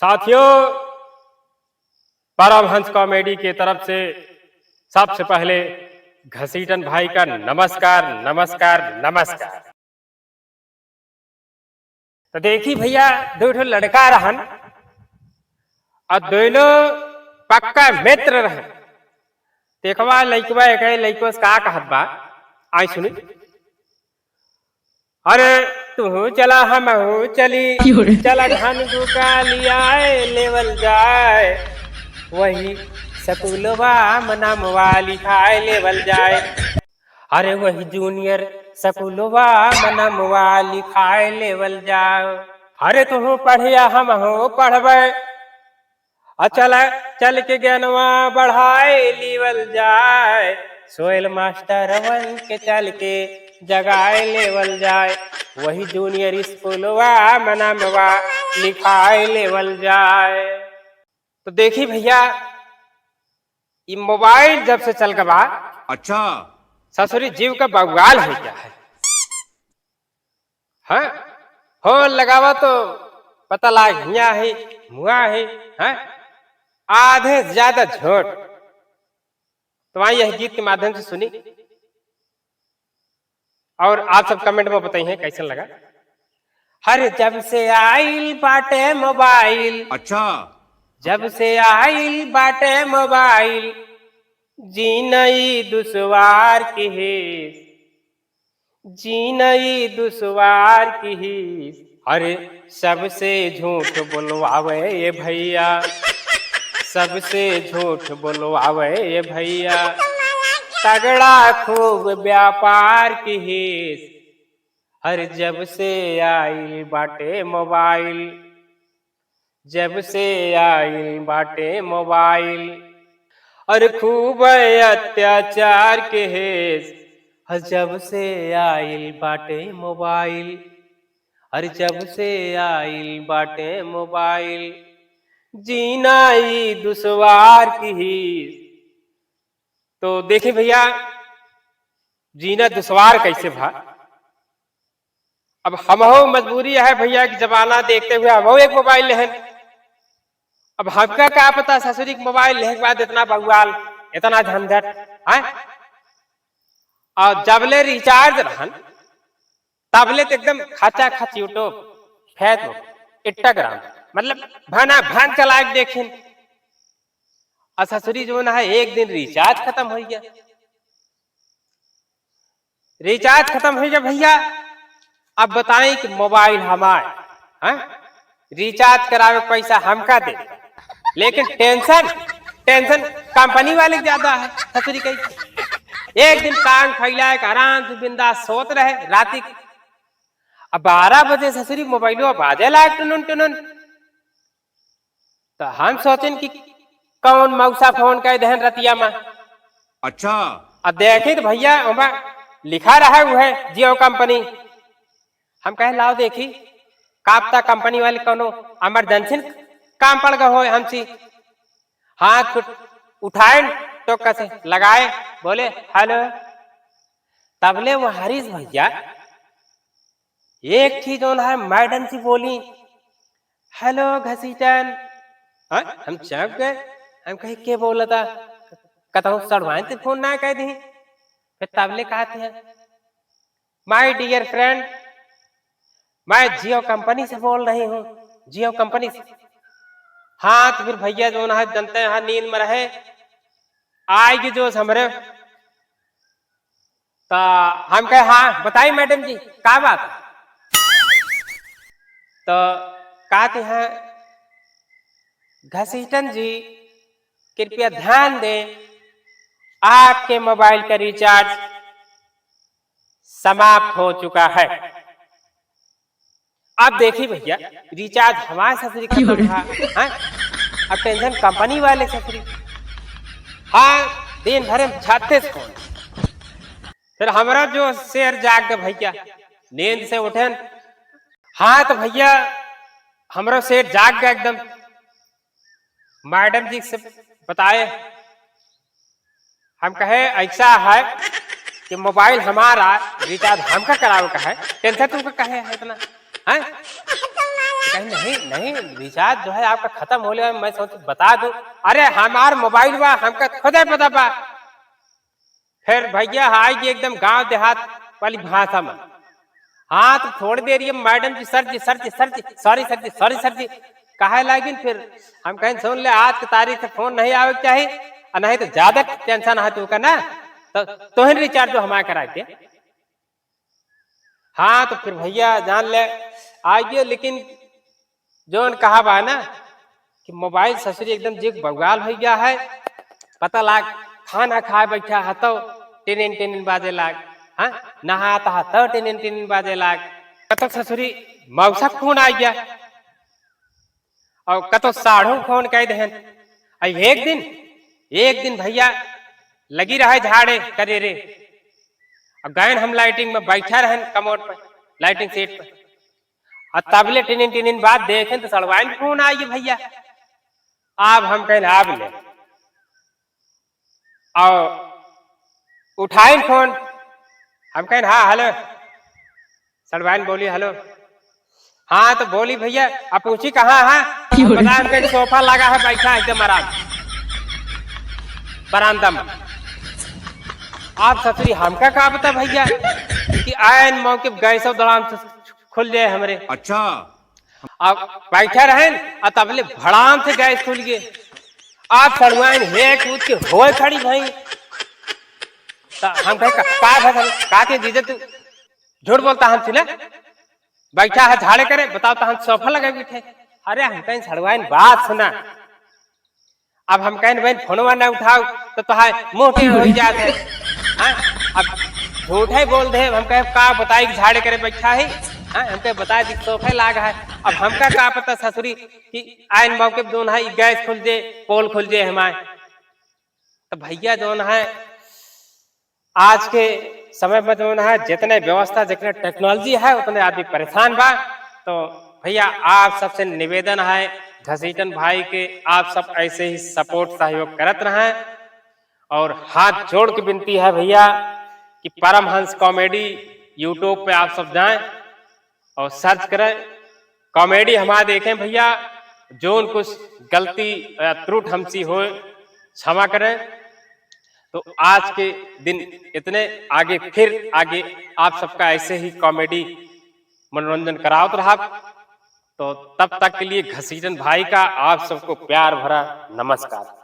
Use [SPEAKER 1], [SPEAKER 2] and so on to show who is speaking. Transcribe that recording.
[SPEAKER 1] साथियों, परमहंस कॉमेडी की तरफ से सबसे पहले घसीटन भाई का नमस्कार नमस्कार नमस्कार। तो देखी भैया, दो ठो लड़का रहन और दोनों पक्का मित्र रहन। देखवा लइकवा एक लइको से का कहत बा, आई सुनी। अरे तू चला हम चली, चला धन दुका लियाए लेवल जाए, वही सकुलवा मनमवा लिखाए लेवल जाए। अरे वही जूनियर सकुलवा मनमवा लिखाए लेवल जाए। अरे तू पढ़िया हम हो पढ़बे, चल के ज्ञानवा बढ़ाए लेवल जाए, सोयल मास्टर वन के चल के जगाए लेवल जाए, वही जूनियर स्कूलवा मनमवा लिखाए लेवल जाए। तो देखी भैया, ये मोबाइल जब से चल गवा,
[SPEAKER 2] अच्छा
[SPEAKER 1] ससुरी जीव का बवाल है क्या है? हाँ, फोन लगावा तो पता लाग हिया है मुआ है, हाँ? आधे से ज्यादा झूठ। तो वहां यह गीत के माध्यम से सुनी और आप सब कमेंट में बताइए कैसा लगा। हर जब से आइल बाटे मोबाइल,
[SPEAKER 2] अच्छा
[SPEAKER 1] जब से आइल बाटे मोबाइल, जीनई दुश्वार की है, जीनई दुश्वार की है। अरे सबसे झूठ बोलवावे ये भैया, सबसे झूठ बोलवावे ये भैया, तगड़ा खूब व्यापार की है। हर जब से आइल बाटे मोबाइल, जब से आइल बाटे मोबाइल, और खूब अत्याचार के हेस। हर जब से आइल बाटे मोबाइल, हर जब से आइल बाटे मोबाइल, जीना ही दुश्वार की ही। तो देखिए भैया, जीना दुश्वार कैसे भा। अब हम हो मजबूरी है भैया कि जमाना देखते हुए हम एक मोबाइल लेहन। अब हमका क्या पता ससुरी के मोबाइल लेने के बाद इतना बवाल, इतना झंझट है। और जबले रिचार्ज रहन तबले तो एकदम खचा खच यूट्यूब, फेसबुक, इंस्टाग्राम, मतलब भाना भान चला के देखिन। और ससुरी जो ना है एक दिन रिचार्ज खत्म हो गया, रिचार्ज खत्म हो गया भैया। अब बताएं कि मोबाइल हमारे, रिचार्ज करावे पैसा हमका दे, लेकिन टेंशन टेंशन कंपनी वाले ज्यादा है। ससुरी कही एक दिन कान फैलाए आराम से बिंदास सोत रहे राती। अब 12 बजे ससुरी मोबाइल बाजे लायक टुनुन टुनुन। तो हम सोचें कि कौन मौसा फोन कर दहन रतिया में।
[SPEAKER 2] अच्छा
[SPEAKER 1] अब देखे तो भैया वहां लिखा रहा हुआ है जियो कंपनी। हम कहे लाओ देखी कापता कंपनी वाले कोनो इमरजेंसी काम पड़ गया हो हमसी। हाथ उठाए तो कैसे लगाए, बोले हेलो। तबले वो हरीश भैया एक चीज जो है मैडम सी बोली हेलो घसीटन। हम चौंक गए, हम कहे के बोला था, कहता हूँ सड़वाए तो फोन ना कह दी। फिर तबले कहते हैं माय डियर फ्रेंड, मैं जियो कंपनी से बोल रही हूँ, जियो कंपनी से। हाँ तो फिर भैया जो है जनते हैं नींद में रहे आएगी जो हमरे। तो हम कहे हाँ बताइए मैडम जी क्या बात है। तो कहते हैं घसीटन जी कृपया ध्यान दें, आपके मोबाइल का रिचार्ज समाप्त हो चुका है। अब देखिए भैया, रिचार्ज हमारे ससुरी खत्म था, अब टेंशन कंपनी वाले ससुरी। हाँ दिन भर में 36 फोन। फिर हमारा जो शेर जाग गए भैया, नींद से उठे। हाँ तो भैया हमारा शेर जाग गया एकदम। मैडम जी से बताए, हम कहे ऐसा है कि मोबाइल हमारा रिचार्ज हमका करावे का है, टेंशन तुमको कहे है इतना है। कहीं नहीं नहीं रिचार्ज जो है आपका खत्म हो गया, मैं सोच बता दूं। अरे हमार मोबाइल बा हमका खुदे पता बा। फिर भैया आएगी एकदम गांव देहात वाली भाषा में। हाँ तो थोड़ी देर ये मैडम जी सर जी सर जी सर जी सॉरी सर जी सॉरी सर जी कहे लागिन। फिर हम कहें सुन ले आज की तारीख से फोन नहीं आवे के चाहिए, और नहीं तो ज्यादा टेंशन है तू का ना तो तोहन रिचार्ज जो हमारा करा के। हाँ तो फिर भैया जान ले आइए, लेकिन जो कहा बा ना कि मोबाइल ससुरी एकदम जिग बवाल हो गया है। पता लाग खाना खाए बैठा है तो टिन टिन बाजे लाग, हाँ नहाता है तो टिन टिन बाजे लाग। कतो ससुरी मौसा खून आ गया और कतो साढ़ू फोन कह दहन। एक दिन भैया लगी रहे झाड़े करे रे, अब गए हम लाइटिंग में बैठा रहन कमोड पर लाइटिंग सीट पर, और तबले टिन बात देखें तो सड़वाइन फोन आई भैया। अब हम कहें आब ले और उठाइन फोन, हम कहें हाँ हेलो। सड़वाइन बोली हेलो। हाँ तो बोली भैया अब पूछी कहाँ है, पता हम कहीं सोफा लगा है बैठा एकदम आराम बरामदा में। आप ससुरी हमका कहा बता भैया कि आयन मौके गए सब दौरान खुल जाए हमरे।
[SPEAKER 2] अच्छा।
[SPEAKER 1] अब बैठा रहे और तबले भड़ाम से गैस खुल गए। आप सड़वाइन हे कूद के होए खड़ी भाई। तो हम कहे का के जीजे तू झूठ बोलता हमसे ना, बैठा है झाड़े करे बताओ तो हम सोफा लगे बैठे। अरे हम कहें सड़वाइन बात सुना। अब हम कहें बहन फोनवा ना उठाओ तो तुहार मुंह पे हो जाते। अब झूठे बोल दे, हम कहे का बताई झाड़े करे बैठा है, हमके बता दी सोफे लाग है। अब हमका का पता ससुरी कि आयन मौके दोनों है गैस खुल जे पोल खुल जे हमारे। तो भैया दोनों है आज के समय में जो है जितने व्यवस्था जितने टेक्नोलॉजी है उतने आदमी परेशान बा। तो भैया आप सबसे निवेदन है घसीटन भाई के आप सब ऐसे ही सपोर्ट सहयोग करत रहें, और हाथ जोड़ के विनती है भैया कि परमहंस कॉमेडी यूट्यूब पे आप सब जाएं और सर्च करें कॉमेडी हमारा देखें भैया। जो कुछ गलती त्रुटि हमसी हो क्षमा करें। तो आज के दिन इतने आगे फिर आगे आप सबका ऐसे ही कॉमेडी मनोरंजन करावत रहा। तो तब तक के लिए घसीटन भाई का आप सबको प्यार भरा नमस्कार।